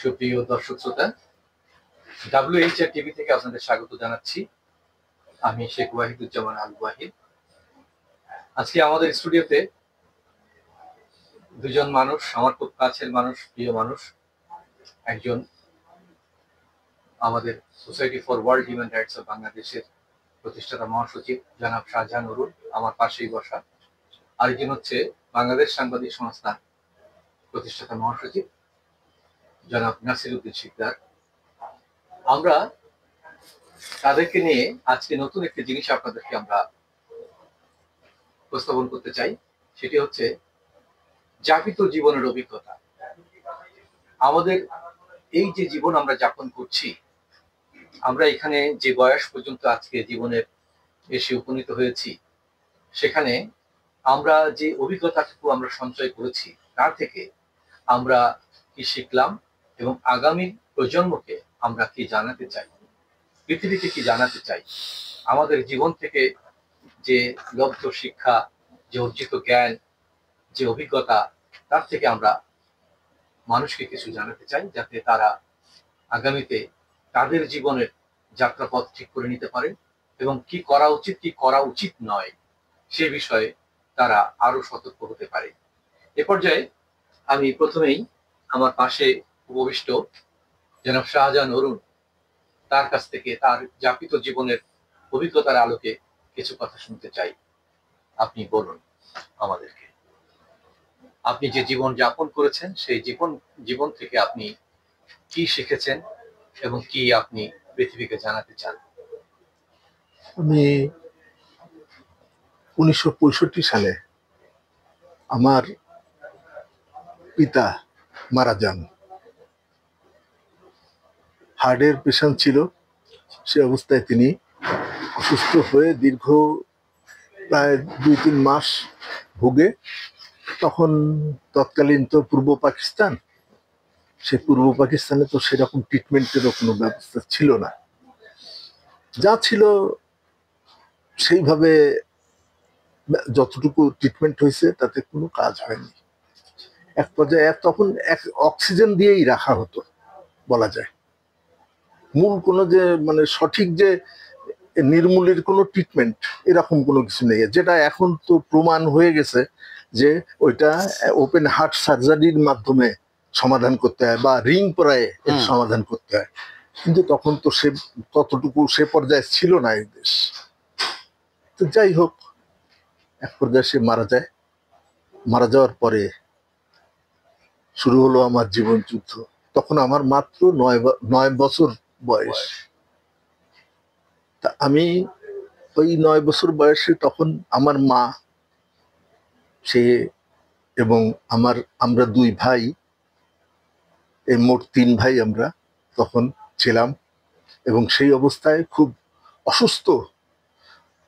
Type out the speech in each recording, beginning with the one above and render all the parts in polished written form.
সুপ্রিয় দর্শক শ্রোতা, WHR টিভি থেকে আপনাদের স্বাগত জানাচ্ছি। আমি শেখ ওয়াহিদুজ্জামান আল ওয়াহিদ। আজকে আমাদের স্টুডিওতে দুজন মানুষ, আমার খুব কাছের মানুষ, প্রিয় মানুষ। একজন আমাদের society for world human rights of বাংলাদেশের প্রতিষ্ঠাতা মহাসচিব জনাব শাহজাহান অরুণ, আমার পাশেই বসা। আরেকজন হচ্ছে বাংলাদেশ সাংবাদিক সংস্থা প্রতিষ্ঠাতা মহাসচিব জনাব নাসির উদ্দিন শিকদার। আমরা তাদেরকে নিয়ে আজকে নতুন একটি জিনিস আপনাদেরকে আমরা উপস্থাপন করতে চাই। সেটি হচ্ছে যাপিত জীবনের অভিজ্ঞতা। আমাদের এই যে জীবন আমরা যাপন করছি, আমরা এখানে যে বয়স পর্যন্ত আজকে জীবনের এসে উপনীত হয়েছি, সেখানে আমরা যে অভিজ্ঞতাটুকু আমরা সঞ্চয় করেছি, তার থেকে আমরা কি শিখলাম এবং আগামী প্রজন্মকে আমরা কি জানাতে চাই, পৃথিবীকে কি জানাতে চাই, আমাদের জীবন থেকে যে লব্ধ শিক্ষা, যে অর্জিত জ্ঞান, যে অভিজ্ঞতা, তার থেকে আমরা মানুষকে কিছু জানাতে চাই, যাতে তারা আগামীতে তাদের জীবনের যাত্রাপথ ঠিক করে নিতে পারে এবং কি করা উচিত, কি করা উচিত নয়, সে বিষয়ে তারা আরো সতর্ক হতে পারে। এ পর্যায়ে আমি প্রথমেই আমার পাশে উপবিষ্ট জনাব শাহজাহান অরুণ, তার কাছ থেকে তার যাপিত জীবনের অভিজ্ঞতার আলোকে কিছু কথা শুনতে চাই। আপনি বলুন আমাদেরকে, আপনি যে জীবন যাপন করেছেন, সেই জীবন থেকে আপনি কি শিখেছেন এবং কি আপনি পৃথিবীকে জানাতে চান। আমি 1965 সালে আমার পিতা মারা যান। হার্টের পেশেন্ট ছিল। সে অবস্থায় তিনি অসুস্থ হয়ে দীর্ঘ প্রায় 2-3 মাস ভুগে, তখন তৎকালীন তো পূর্ব পাকিস্তান, সে পূর্ব পাকিস্তানে তো সেরকম ট্রিটমেন্টেরও কোনো ব্যবস্থা ছিল না। যা ছিল সেইভাবে যতটুকু ট্রিটমেন্ট হয়েছে তাতে কোনো কাজ হয়নি। এক পর্যায়ে তখন অক্সিজেন দিয়েই রাখা হতো বলা যায়। মূল কোনো যে মানে সঠিক যে নির্মূলের কোনো ট্রিটমেন্ট এরকম কোনো কিছু নেই, যেটা এখন তো প্রমাণ হয়ে গেছে যে ওইটা ওপেন হার্ট সার্জারির মাধ্যমে সমাধান করতে হয় বা রিং পরায় এর সমাধান করতে হয়। কিন্তু তখন তো সে ততটুকু সে পর্যায়ে ছিল না এই দেশ। তো যাই হোক, এক পর্যায়ে সে মারা যায়। মারা যাওয়ার পরে শুরু হলো আমার জীবন যুদ্ধ। তখন আমার মাত্র 9 বছর বয়স। তা আমি ওই 9 বছর বয়সে তখন আমার মা, সে এবং আমরা 2 ভাই, এই মোট 3 ভাই আমরা তখন ছিলাম। এবং সেই অবস্থায় খুব অসুস্থ,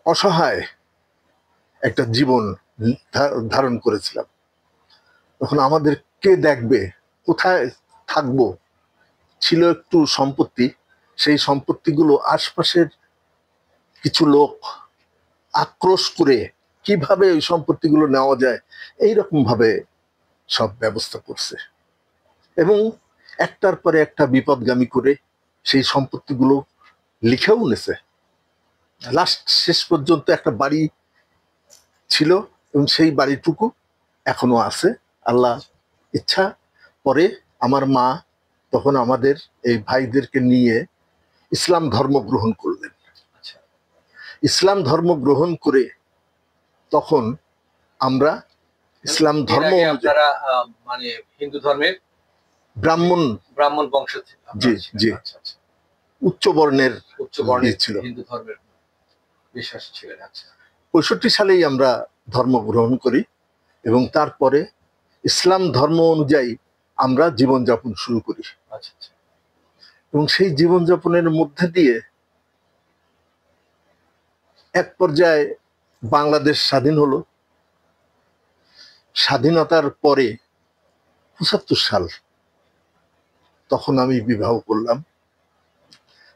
অসহায় একটা জীবন ধারণ করেছিলাম। তখন আমাদের কে দেখবে, কোথায় থাকবো, ছিল একটু সম্পত্তি। সেই সম্পত্তিগুলো আশপাশের কিছু লোক আক্রোশ করে কিভাবে ওই সম্পত্তিগুলো নেওয়া যায় এইরকম ভাবে সব ব্যবস্থা করছে এবং একটার পরে একটা বিপদগামী করে সেই সম্পত্তিগুলো লিখেও নেছে। লাস্ট শেষ পর্যন্ত একটা বাড়ি ছিল এবং সেই বাড়িটুকু এখনো আছে, আল্লাহ ইচ্ছা। পরে আমার মা তখন আমাদের এই ভাইদেরকে নিয়ে ইসলাম ধর্ম গ্রহণ করলেন। ইসলাম ধর্ম গ্রহণ করে তখন আমরা ইসলাম ধর্ম, আপনারা মানে হিন্দু ধর্মের ব্রাহ্মণ বংশ, জি জি, উচ্চ বর্ণের ছিল, হিন্দু ধর্মের বিশ্বাস ছিলেন। আচ্ছা, 65 সালেই আমরা ধর্ম গ্রহণ করি এবং তারপরে ইসলাম ধর্ম অনুযায়ী আমরা জীবনযাপন শুরু করি। আচ্ছা, এবং সেই জীবনযাপনের মধ্যে দিয়ে এক পর্যায়ে বাংলাদেশ স্বাধীন হলো। স্বাধীনতার পরে 75 সাল, তখন আমি বিবাহ করলাম।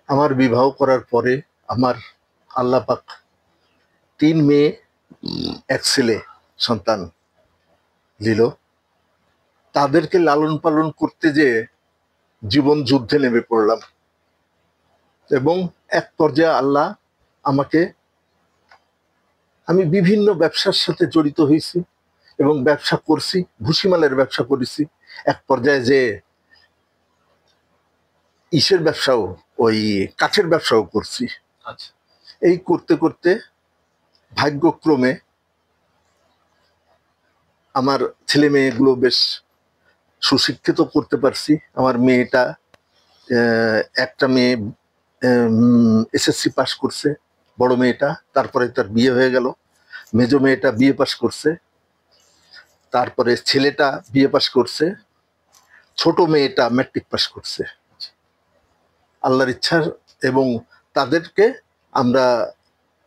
আমার বিবাহ করার পরে আমার আল্লাহ পাক 3 মেয়ে 1 ছেলে সন্তান দিল। তাদেরকে লালন পালন করতে যে জীবন যুদ্ধে নেমে পড়লাম এবং এক পর্যায়ে আল্লাহ আমাকে, আমি বিভিন্ন ব্যবসার সাথে জড়িত হয়েছি এবং ব্যবসা করছি, ভুসিমালের ব্যবসা করেছি, এক পর্যায়ে যে ইসের ব্যবসাও, ওই কাঠের ব্যবসাও করছি। আচ্ছা এই করতে করতে ভাগ্যক্রমে আমার ছেলে মেয়েগুলো বেশ সুশিক্ষিত করতে পারছি। আমার মেয়েটা, একটা মেয়ে এসএসসি পাস করছে, বড় মেয়েটা, তারপরে তার বিয়ে হয়ে গেল। মেজো মেয়েটা বিয়ে পাস করছে, তারপরে ছেলেটা বিয়ে পাস করছে, ছোট মেয়েটা ম্যাট্রিক পাস করছে আল্লাহর ইচ্ছার। এবং তাদেরকে আমরা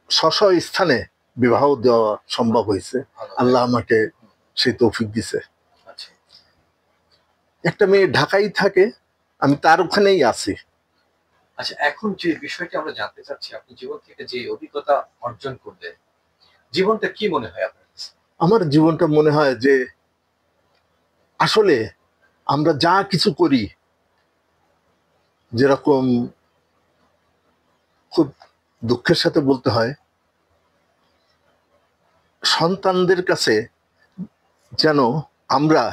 স্ব স্থানে বিবাহ দেওয়া সম্ভব হয়েছে, আল্লাহ আমাকে সেই তৌফিক দিছে। আচ্ছা একটা মেয়ে ঢাকায় থাকে, আমি তার ওখানেই আছি। আচ্ছা, এখন যে বিষয়টি আমরা জানতে চাচ্ছি, আপনি জীবন থেকে যে অভিজ্ঞতা অর্জন করলেন, জীবনটা কি মনে হয় আপনার কাছে? আমার জীবনটা মনে হয় যে আসলে আমরা যা কিছু করি, যেরকম খুব দুঃখের সাথে বলতে হয়, সন্তানদের কাছে যেন আমরা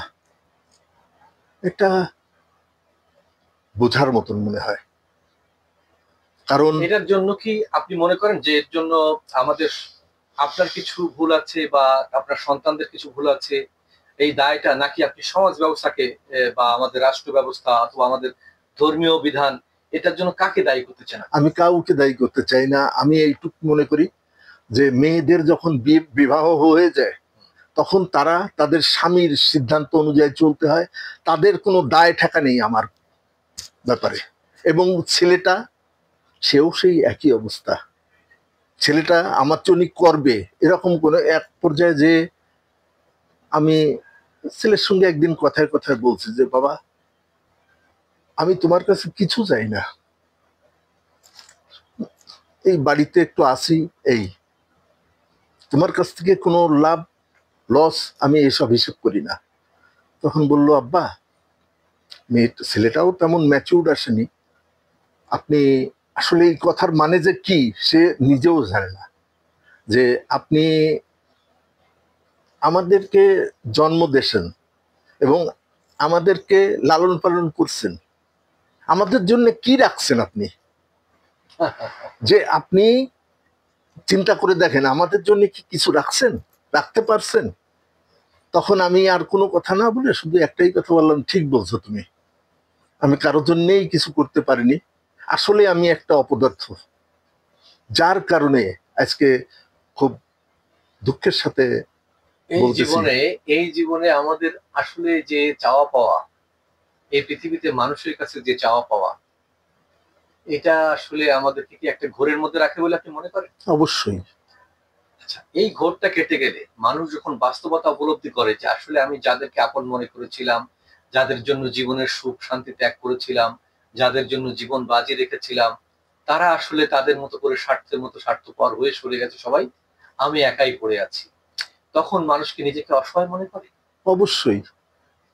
একটা বোঝার মতন মনে হয়। কারণ এটার জন্য কি আপনি মনে করেন যে এর জন্য আমাদের, আপনার কিছু ভুল আছে বা আপনার সন্তানদের কিছু ভুল আছে, এই দায়টা, নাকি আপনি সমাজ ব্যবস্থাকে বা আমাদের রাষ্ট্র ব্যবস্থা অথবা আমাদের ধর্মীয় বিধান, এটার জন্য কাকে দায়ী করতে চান? আমি কাউকে দায়ী করতে চাই না। আমি এইটুকু মনে করি যে মেয়েদের যখন বিবাহ হয়ে যায়, তখন তারা তাদের স্বামীর সিদ্ধান্ত অনুযায়ী চলতে হয়, তাদের কোনো দায় ঠেকা নেই আমার ব্যাপারে। এবং ছেলেটা, সেও সেই একই অবস্থা। ছেলেটা আমার জন্য করবে এরকম কোনো এক পর্যায়ে যে আমি ছেলের সঙ্গে একদিন কথায় কথায় বলছি যে বাবা, আমি তোমার কাছে কিছু চাই না, এই বাড়িতে একটু আসি, এই তোমার কাছ থেকে কোনো লাভ লস আমি এসব হিসেব করি না। তখন বলল, আব্বা, ছেলেটাও তেমন ম্যাচিউর আসেনি, আপনি আসলে এই কথার মানে যে কি সে নিজেও জানে না, যে আপনি আমাদেরকে জন্ম দিয়েছেন এবং আমাদেরকে লালন পালন করছেন, আমাদের জন্য কি রাখছেন আপনি, যে আপনি চিন্তা করে দেখেন আমাদের জন্য কি কিছু রাখছেন, রাখতে পারছেন? তখন আমি আর কোনো কথা না বলে শুধু একটাই কথা বললাম, ঠিক বলছো তুমি, আমি কারোর জন্যেই কিছু করতে পারিনি। আসলে আমি একটা অপদার্থ, যার কারণে আজকে খুব দুঃখের সাথে বলতেছি। এই জীবনে আমাদের আসলে যে চাওয়া পাওয়া, এই পৃথিবীতে মানুষের কাছে যে চাওয়া পাওয়া, এটা আসলে আমাদেরকে কি একটা ঘোরের মধ্যে রাখে বলে আপনি মনে করেন? অবশ্যই। আচ্ছা, এই ঘোরটা কেটে গেলে মানুষ যখন বাস্তবতা উপলব্ধি করে যে আসলে আমি যাদেরকে আপন মনে করেছিলাম, যাদের জন্য জীবনের সুখ শান্তি ত্যাগ করেছিলাম, যাদের জন্য জীবন বাজি রেখেছিলাম, তারা আসলে তাদের মতো করে স্বার্থের মতো স্বার্থপর হয়ে সরে গেছে সবাই, আমি একাই পড়ে আছি, তখন মানুষকে নিজেকে অসহায় মনে করে। অবশ্যই।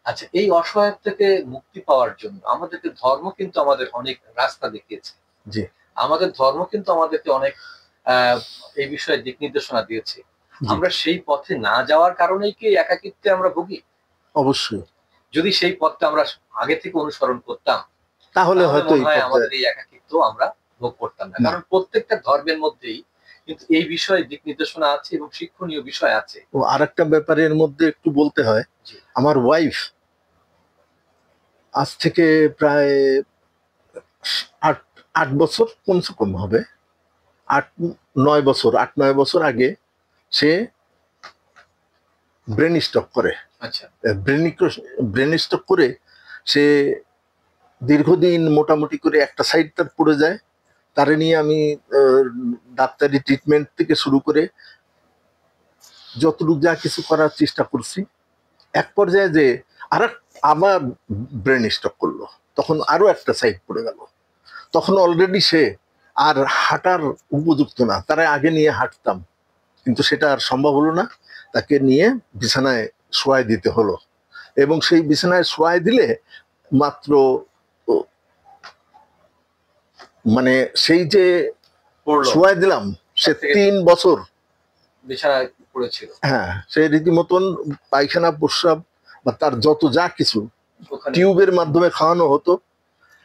আচ্ছা, এই অসহায় থেকে মুক্তি পাওয়ার জন্য আমাদেরকে ধর্ম কিন্তু আমাদের অনেক রাস্তা দেখিয়েছে। জি। আমাদের ধর্ম কিন্তু আমাদেরকে অনেক এই বিষয়ে দিক নির্দেশনা দিয়েছে। আমরা সেই পথে না যাওয়ার কারণেই কি একাকিত্বে আমরা ভুগি? অবশ্যই। যদি সেই পথটা আমরা আগে থেকে অনুসরণ করতাম, তাহলে হয়তো মনে হয় আমাদের এই একাকিত্ব আমরা ভোগ করতাম না। কারণ প্রত্যেকটা ধর্মের মধ্যেই কিন্তু এই বিষয়ে দিক নির্দেশনা আছে এবং শিক্ষণীয় বিষয় আছে। ও আরেকটা ব্যাপারের মধ্যে একটু বলতে হয়, আমার ওয়াইফ আজ থেকে প্রায় 8 বছর কমসে কম হবে, 8-9 বছর আগে সে ব্রেন স্ট্রোক করে। আচ্ছা। ব্রেন স্ট্রোক করে সে দীর্ঘদিন মোটামুটি করে একটা সাইড তার পড়ে যায়। তারে নিয়ে আমি ডাক্তারি ট্রিটমেন্ট থেকে শুরু করে যতটুকু যা কিছু করার চেষ্টা করছি, এক পর্যায়ে যে আবার ব্রেন স্ট্রোক করলো, তখন আরো একটা সাইড পড়ে গেল। তখন অলরেডি সে আর হাঁটার উপযুক্ত না, তারা আগে নিয়ে হাঁটতাম, কিন্তু সেটা আর সম্ভব হলো না, তাকে নিয়ে বিছানায় শোয়াই দিতে হলো। এবং সেই বিছানায় শোয়াই দিলে মাত্র মানে সেই যে পড়লো, শোয়াই দিলাম, সে তার থেকে 3 বছর, বিছানায় পড়েছিল হ্যাঁ, সে রীতিমতন পায়খানা প্রস্রাব বা তার যত যা কিছু ওখানে। টিউবের মাধ্যমে খাওয়ানো হতো,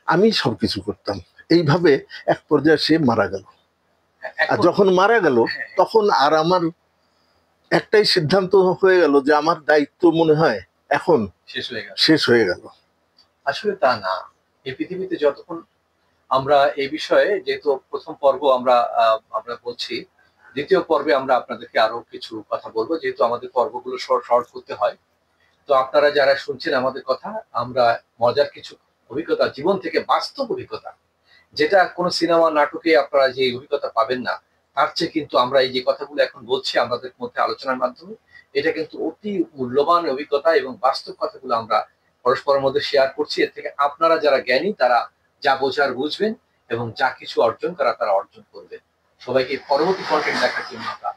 আমি সবকিছু করতাম। এইভাবে এক পর্যায়ে সে মারা গেল। আর এখন যখন মারা গেল হ্যাঁ, তখন আর আমার একটাই সিদ্ধান্ত হয়ে গেল যে আমার দায়িত্ব মনে হয় এখন শেষ হয়ে গেল। শেষ হয়ে গেল। আসলে তা না। এই পৃথিবীতে যতক্ষণ আমরা এই বিষয়ে, যেহেতু প্রথম পর্ব আমরা বলছি, দ্বিতীয় পর্বে আমরা আপনাদেরকে আরো কিছু কথা বলবো, যেহেতু আমাদের পর্বগুলো শর্ট শর্ট করতে হয়। তো আপনারা যারা শুনছেন আমাদের কথা, আমরা মজার কিছু অভিজ্ঞতা, জীবন থেকে বাস্তব অভিজ্ঞতা, যেটা কোনো সিনেমা নাটকে আপনারা যে অভিজ্ঞতা পাবেন না, তার চেয়ে কিন্তু আমরা এই যে কথাগুলো এখন বলছি আমাদের মধ্যে আলোচনার মাধ্যমে, এটা কিন্তু অতি মূল্যবান অভিজ্ঞতা এবং বাস্তব কথাগুলো আমরা পরস্পরের মধ্যে শেয়ার করছি। এর থেকে আপনারা যারা জ্ঞানী তারা যা বোঝার বুঝবেন এবং যা কিছু অর্জন করা তারা অর্জন করবেন। সবাইকে পরবর্তী কন্টেন্ট দেখার জন্য আমরা